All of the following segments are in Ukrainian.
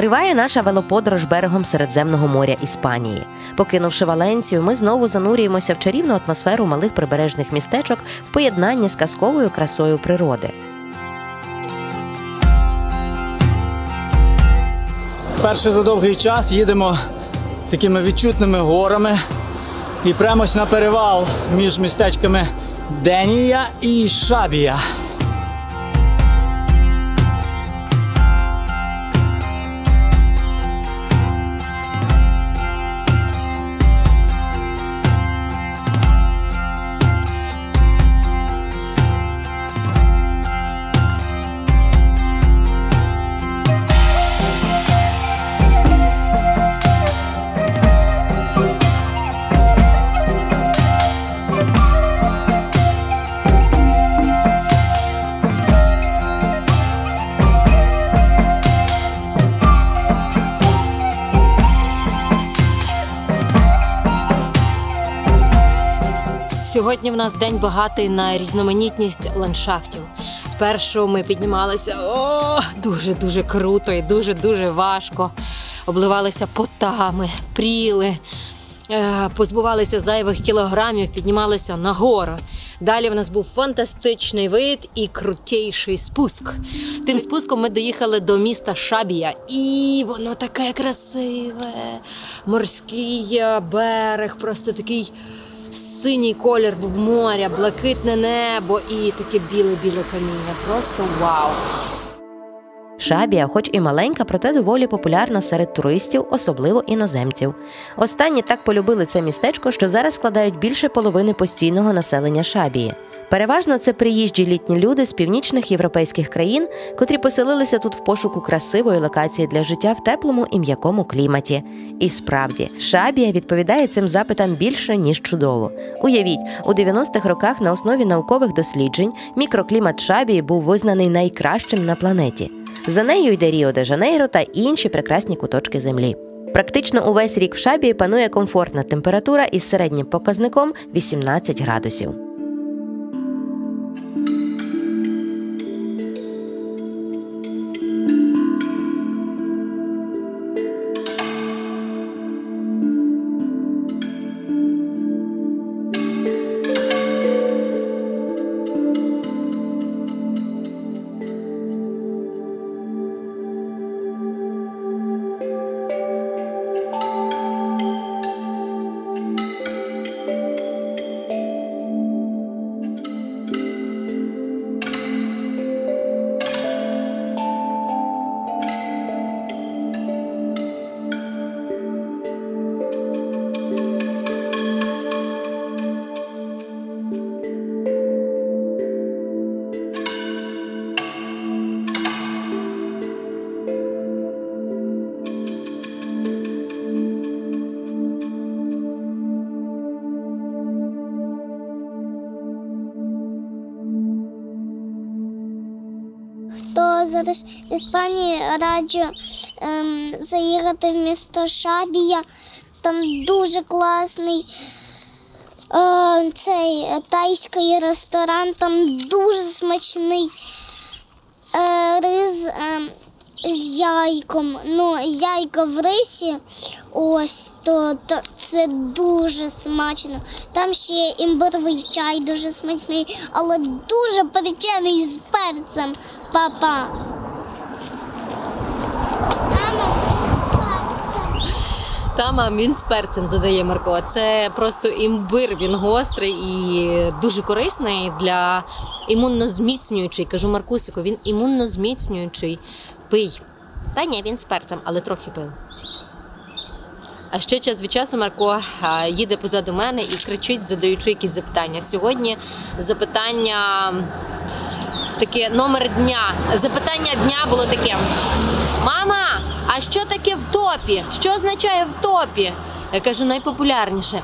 Триває наша велоподорож берегом Середземного моря Іспанії. Покинувши Валенсію, ми знову занурюємося в чарівну атмосферу малих прибережних містечок в поєднанні з казковою красою природи. Вперше за довгий час їдемо такими відчутними горами і прямось на перевал між містечками Денія і Шабія. Сьогодні в нас день багатий на різноманітність ландшафтів. Спершу ми піднімалися дуже-дуже круто і дуже-дуже важко. Обливалися потами, пріли, позбувалися зайвих кілограмів, піднімалися на гору. Далі в нас був фантастичний вид і крутейший спуск. Тим спуском ми доїхали до міста Шабія. І воно таке красиве. Морський берег, просто такий синій колір був моря, блакитне небо і таке біле-біле каміння. Просто вау! Шабія, хоч і маленька, проте доволі популярна серед туристів, особливо іноземців. Останні так полюбили це містечко, що зараз складають більше половини постійного населення Шабії. Переважно це приїжджі літні люди з північних європейських країн, котрі поселилися тут в пошуку красивої локації для життя в теплому і м'якому кліматі. І справді, Шабія відповідає цим запитам більше, ніж чудово. Уявіть, у 90-х роках на основі наукових досліджень мікроклімат Шабії був визнаний найкращим на планеті. За нею йде Ріо-де-Жанейро та інші прекрасні куточки землі. Практично увесь рік в Шабії панує комфортна температура із середнім показником 18 градусів. То зараз в Іспанії раджу заїхати в місто Шабія. Там дуже класний цей тайський ресторан, там дуже смачний рис з яйком. Ну, яйко в рисі, ось, то це дуже смачно. Там ще імбировий чай дуже смачний, але дуже перчений з перцем. Папа. Там він з перцем, додає Марко. Це просто імбир, він гострий і дуже корисний для імуннозміцнюючий. Кажу Маркусику, він імуннозміцнюючий. Пий. Та ні, він з перцем, але трохи пив. А ще час від часу Марко їде позаду мене і кричить, задаючи якісь запитання. Сьогодні запитання таке номер дня. Запитання дня було таке: мама, а що таке в топі? Що означає в топі? Я кажу, найпопулярніше.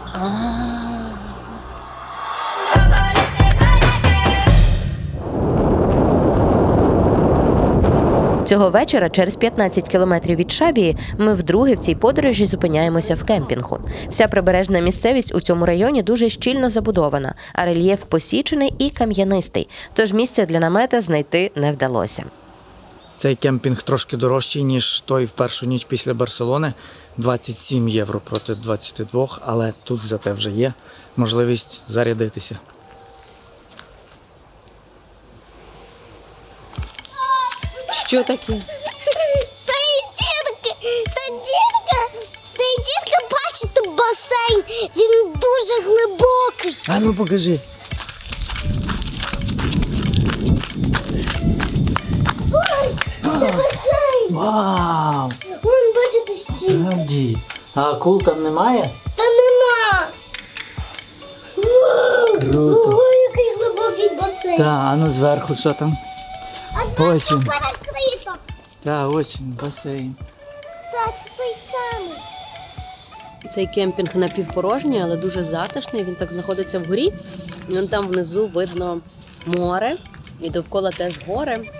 Цього вечора, через 15 кілометрів від Шабії, ми вдруге в цій подорожі зупиняємося в кемпінгу. Вся прибережна місцевість у цьому районі дуже щільно забудована, а рельєф посічений і кам'янистий, тож місця для намета знайти не вдалося. Цей кемпінг трошки дорожчий, ніж той в першу ніч після Барселони. 27 євро проти 22, але тут зате вже є можливість зарядитися. Що таке? Стоїть дітка! Стоїть дітка, бачите, басейн! Він дуже глибокий! А ну покажи. Ось, це басейн! Вау! Вон, бачите, стін. Справді. А акул там немає? Та нема! Вау! Круто. Ого, який глибокий басейн! Так, а ну зверху що там? А зверху Ось він. перекрито! Так, ось він, басейн. Так, це той самий. Цей кемпінг напівпорожній, але дуже затишний. Він так знаходиться вгорі. І вон там внизу видно море, і довкола теж гори.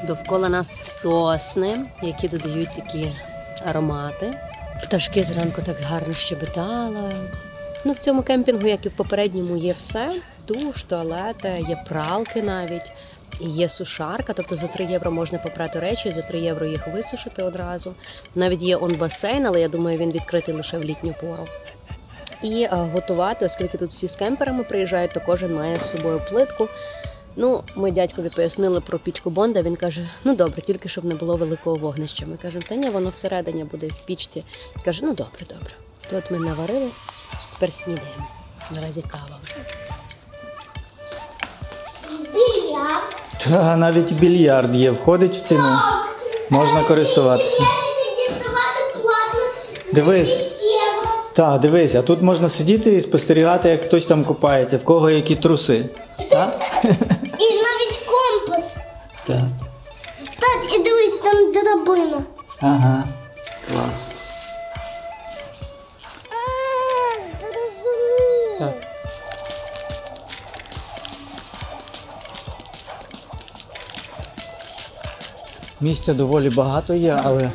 Довкола нас сосни, які додають такі аромати. Пташки зранку так гарно щебетали. Ну, в цьому кемпінгу, як і в попередньому, є все. Душ, туалети, є пралки навіть. І є сушарка, тобто за 3 євро можна попрати речі, за 3 євро їх висушити одразу. Навіть є басейн, але я думаю, він відкритий лише в літню пору. І готувати, оскільки тут всі з кемперами приїжджають, то кожен має з собою плитку. Ну, ми дядькові пояснили про пічку Бонда, він каже, ну добре, тільки щоб не було великого вогнища. Ми кажемо, та ні, воно всередині буде в пічці. Каже, ну добре. То от ми наварили, тепер снідаємо. Наразі кава вже. Більярд. Та, навіть більярд є, входить в ціну. Можна користуватися. М'ячики діставати платно за Дивись. 6 євро. Так, дивись, а тут можна сидіти і спостерігати, як хтось там купається, в кого які труси. Так? І навіть компас. Так. Так, і дивись, там драбина. Ага. Клас. Зрозуміло. Так. Місця доволі багато є, але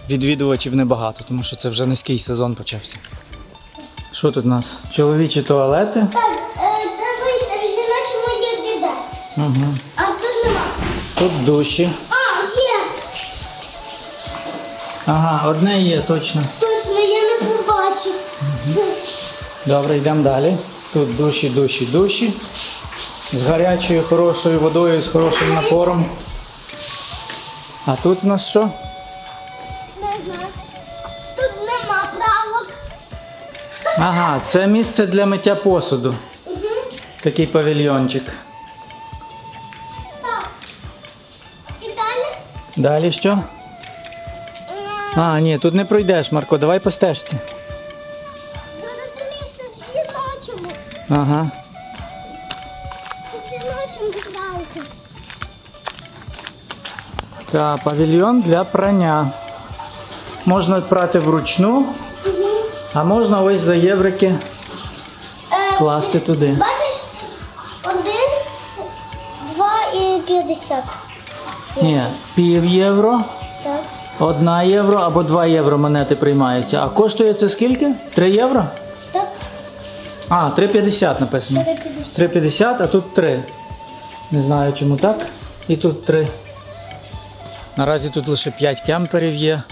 відвідувачів небагато, тому що це вже низький сезон почався. Що тут у нас? Чоловічі туалети. Так, дивись, в жіночому є біда. Угу. А тут нема. Тут душі. А, є. Ага, одне є, точно. Точно, я не побачив. Добре, йдемо далі. Тут душі. З гарячою, хорошою водою, з хорошим напором. А тут в нас що? Не знаю. Тут нема пралок. Ага, це місце для миття посуду. Такий павільйончик. Так. І далі? Далі що? А, ні, тут не пройдеш, Марко, давай по стежці. Зрозумів, це в жіночому. Ага. В жіночому пралки. Та, павільйон для прання. Можна прати вручну, а можна ось за єврики класти туди. Бачиш? 1, 2 і 50. Ні, пів євро, Так. 1 євро або 2 євро монети приймаються. А коштує це скільки? 3 євро? Так. А, 3,50 написано. 3,50. 3,50, а тут 3. Не знаю, чому так. І тут 3. Наразі тут лише 5 кемперів є.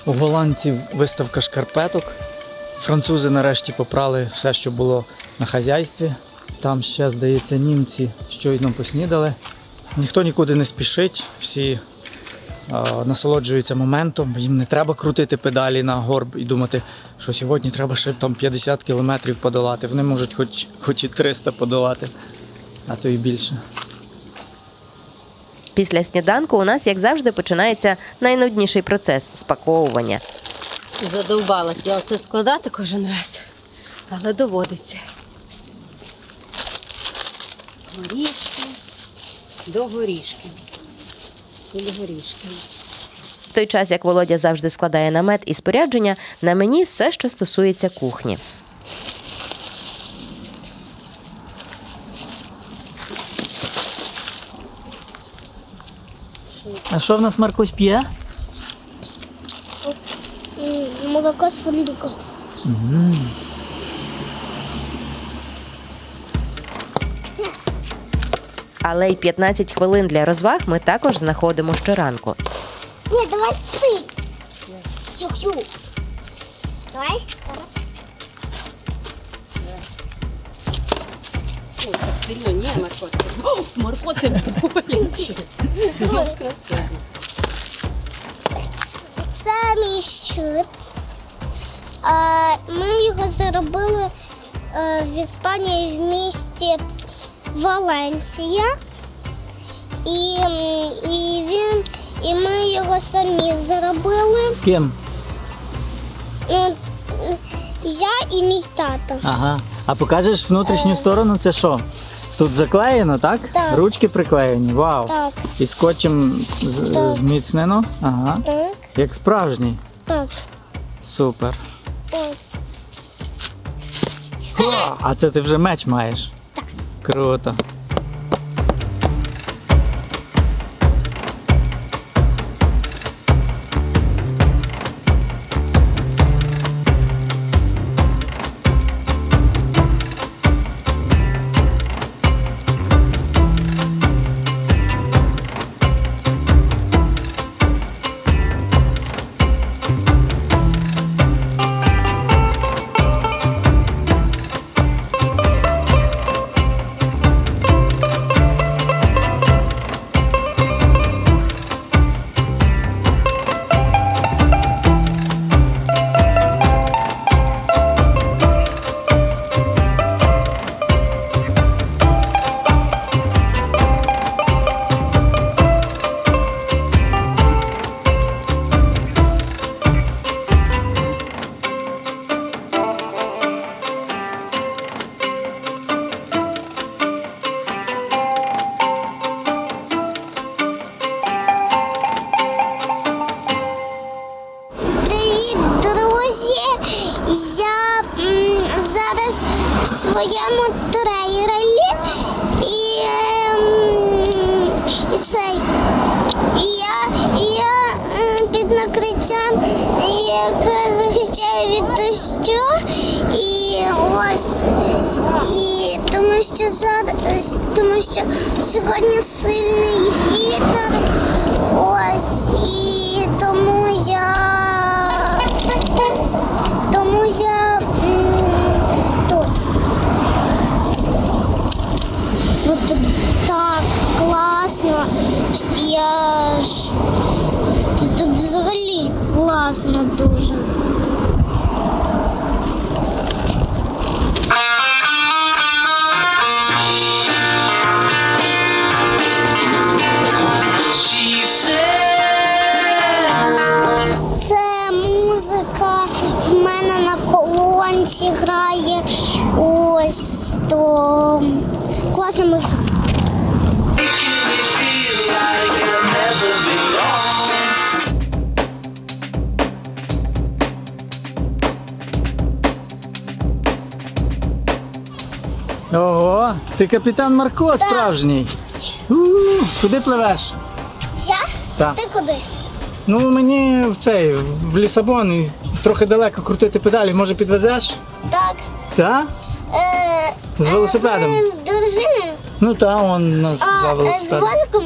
У голландців виставка шкарпеток. Французи нарешті попрали все, що було на хазяйстві. Там ще, здається, німці щойно поснідали. Ніхто нікуди не спішить, всі насолоджуються моментом. Їм не треба крутити педалі на горб і думати, що сьогодні треба ще там 50 кілометрів подолати. Вони можуть хоч і 300 подолати, а то і більше. Після сніданку у нас, як завжди, починається найнудніший процес – спаковування. Задовбалась я оце складати кожен раз, але доводиться. Горішки до горішки. І до горішки. В той час, як Володя завжди складає намет і спорядження, на мені все, що стосується кухні. А що в нас Маркусь п'є? Молоко з фундуком. Але й 15 хвилин для розваг ми також знаходимо щоранку. Ні, давай ти. Ю-ю. Давай, зараз. Ой, так сильно ні, Марко. О, Марко, це боляче. Не можна сильно. Це мій щит. Ми його заробили в Іспанії в місті Валенсія. І ми його самі зробили. З ким? Я і мій тато. Ага. А покажеш внутрішню сторону, це що? Тут заклеєно, так? Так. Ручки приклеєні, вау. Так. І скотчем Так. зміцнено. Ага. Так, Як справжній. так. Супер. Ось. А це ти вже меч маєш? Так. Круто. Привіт, друзі! Я зараз в своєму трейлері я під накриттям, яке захищає від дощу, тому що сьогодні сильний вітер, і тому я тут. Ну тут так класно, тут взагалі класно дуже. Це музика в мене на колонці грає. Ось то класна музика. Ого, ти капітан Марко справжній. Куди пливеш? Я? Так. Ти куди? Ну мені в Лісабон і трохи далеко крутити педалі, може підвезеш? Так. Так? З велосипедом? З дружиною? Ну так, он у нас два З велосипеди. возиком?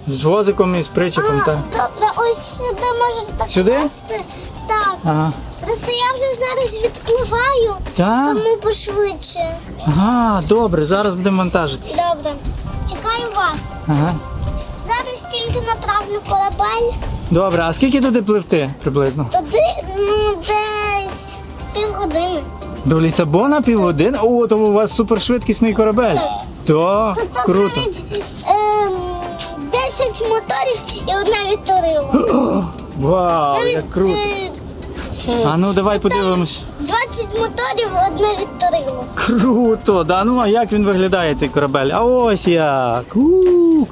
З возиком і з причепом, так. Добре, ось сюди можете Сюди? покласти. Так. Ага. Просто я вже зараз відпливаю, Так? тому пошвидше. Ага, добре, зараз будемо вантажитись. Добре. Чекаю вас. Ага. Зараз тільки направлю корабель. Добре, а скільки туди пливти приблизно? Туди, десь півгодини. До Лісабона півгодини? О, то у вас супершвидкісний корабель. Так, Тут круто. навіть 10 моторів і одне віторило. Вау, як Навіть круто. А ну давай подивимось. 20 моторів, одне віторило. Круто, да, ну а як він виглядає цей корабель? А ось як.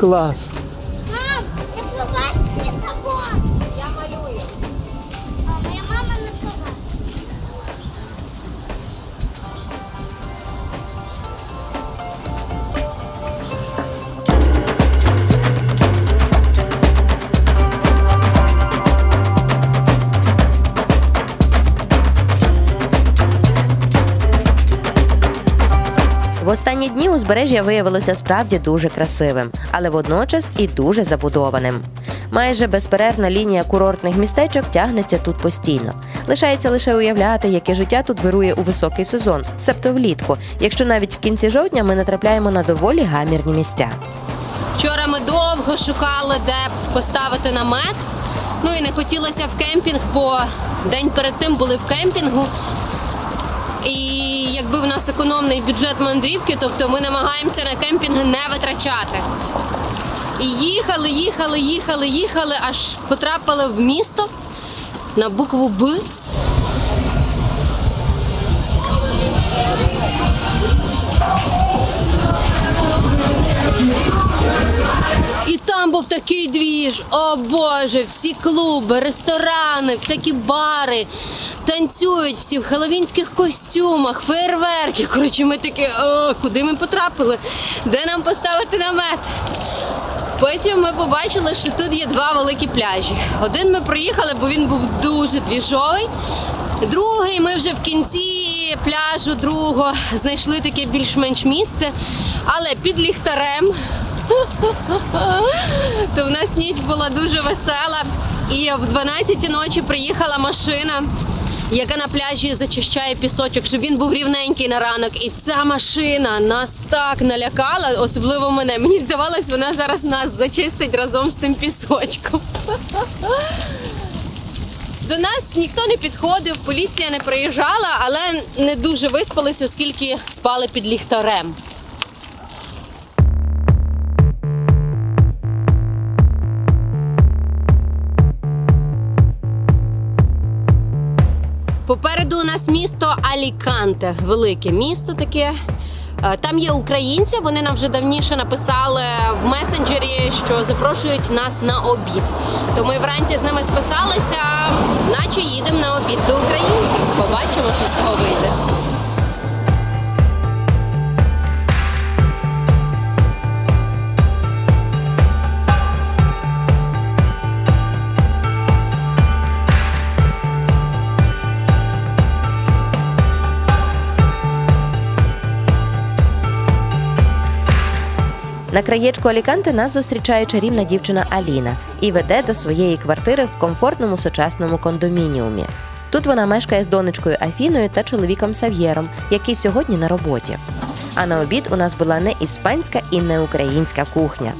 Клас. Мам, ти пливеш в Лісабон. Я малюю. А моя мама не пливе. останні дні узбережжя виявилося справді дуже красивим, але водночас і дуже забудованим. Майже безперервна лінія курортних містечок тягнеться тут постійно. Лишається лише уявляти, яке життя тут вирує у високий сезон, себто влітку, якщо навіть в кінці жовтня ми натрапляємо на доволі гамірні місця. Вчора ми довго шукали, де поставити намет. Ну і не хотілося в кемпінг, бо день перед тим були в кемпінгу. І якби в нас економний бюджет мандрівки, тобто ми намагаємося на кемпінги не витрачати. І їхали, аж потрапили в місто на букву Б. І там був такий двіж, о Боже, всі клуби, ресторани, всякі бари, танцюють всі в хеллоуінських костюмах, феєрверки. Коротше, ми такі, куди ми потрапили, де нам поставити намет? Потім ми побачили, що тут є два великі пляжі. Один ми проїхали, бо він був дуже двіжовий. Другий ми вже в кінці пляжу другого знайшли таке більш-менш місце, але під ліхтарем. То в нас ніч була дуже весела, і в 12 ночі приїхала машина, яка на пляжі зачищає пісочок, щоб він був рівненький на ранок. І ця машина нас так налякала, особливо мене. Мені здавалось, вона зараз нас зачистить разом з тим пісочком. До нас ніхто не підходив, поліція не приїжджала, але не дуже виспались, оскільки спали під ліхтарем. Попереду у нас місто Аліканте, велике місто таке. Там є українці, вони нам вже давніше написали в месенджері, що запрошують нас на обід. То ми вранці з ними списалися, наче їдемо на обід до українців. Побачимо, що з того вийде. На краєчку Аліканте нас зустрічає чарівна дівчина Аліна і веде до своєї квартири в комфортному сучасному кондомініумі. Тут вона мешкає з донечкою Афіною та чоловіком Сав'єром, який сьогодні на роботі. А на обід у нас була не іспанська і не українська кухня.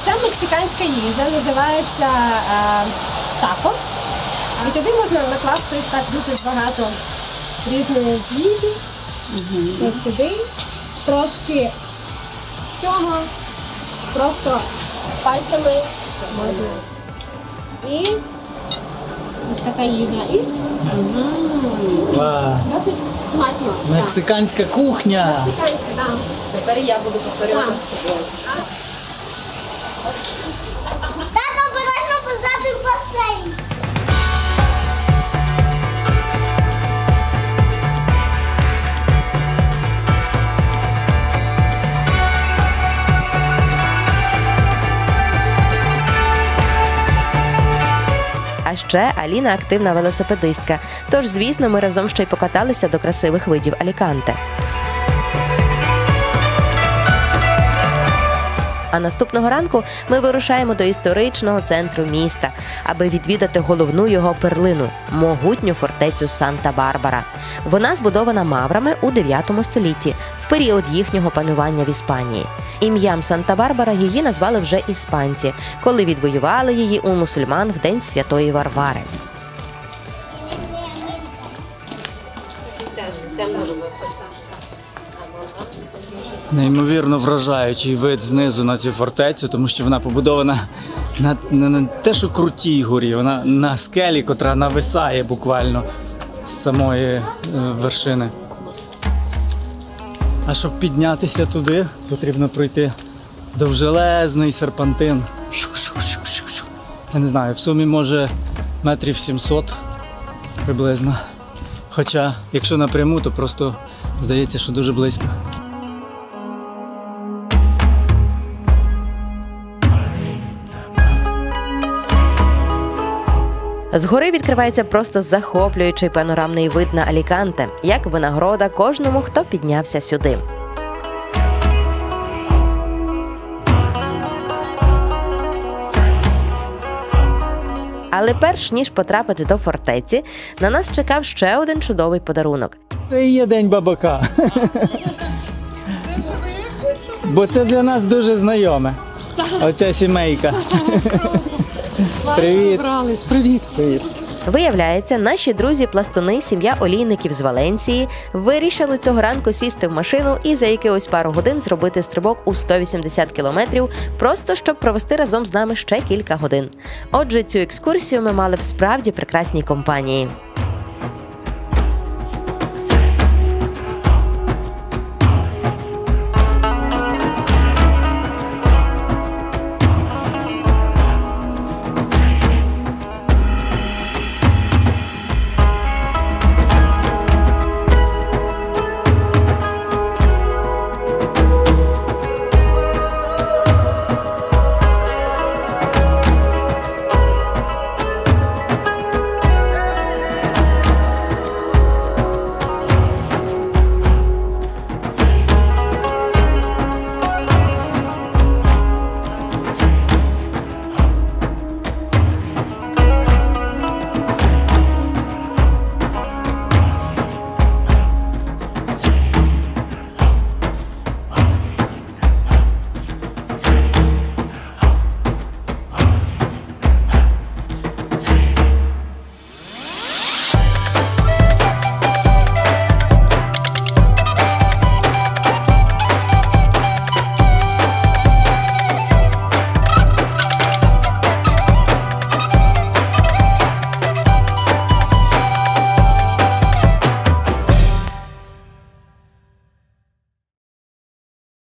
Це мексиканська їжа, називається такос. І сюди можна накласти ось так дуже багато різної їжі. Ось сюди трошки цього. Просто пальцями можна. І ось така їжа. І досить смачно. Мексиканська кухня! Мексиканська, так. Тепер я буду повторювати з тобою. Тато, обережно позаду басейн. А ще Аліна активна велосипедистка, тож, звісно, ми разом ще й покаталися до красивих видів Аліканте. А наступного ранку ми вирушаємо до історичного центру міста, аби відвідати головну його перлину – могутню фортецю Санта-Барбара. Вона збудована маврами у 9 столітті, в період їхнього панування в Іспанії. Ім'ям Санта-Барбара її назвали вже іспанці, коли відвоювали її у мусульман в День Святої Варвари. Неймовірно вражаючий вид знизу на цю фортецю, тому що вона побудована на те, що крутій горі, вона на скелі, котра нависає буквально з самої вершини. А щоб піднятися туди, потрібно пройти довжелезний серпантин. Я не знаю, в сумі може метрів 700 приблизно. Хоча, якщо напряму, то просто здається, що дуже близько. Згори відкривається просто захоплюючий панорамний вид на Аліканте, як винагорода кожному, хто піднявся сюди. Але перш ніж потрапити до фортеці, на нас чекав ще один чудовий подарунок. Це і є День бабака. Бо це для нас дуже знайоме. Оця сімейка. Привіт. Привіт. Виявляється, наші друзі-пластуни, сім'я олійників з Валенції, вирішили цього ранку сісти в машину і за якихось пару годин зробити стрибок у 180 кілометрів, просто щоб провести разом з нами ще кілька годин. Отже, цю екскурсію ми мали в справді прекрасній компанії.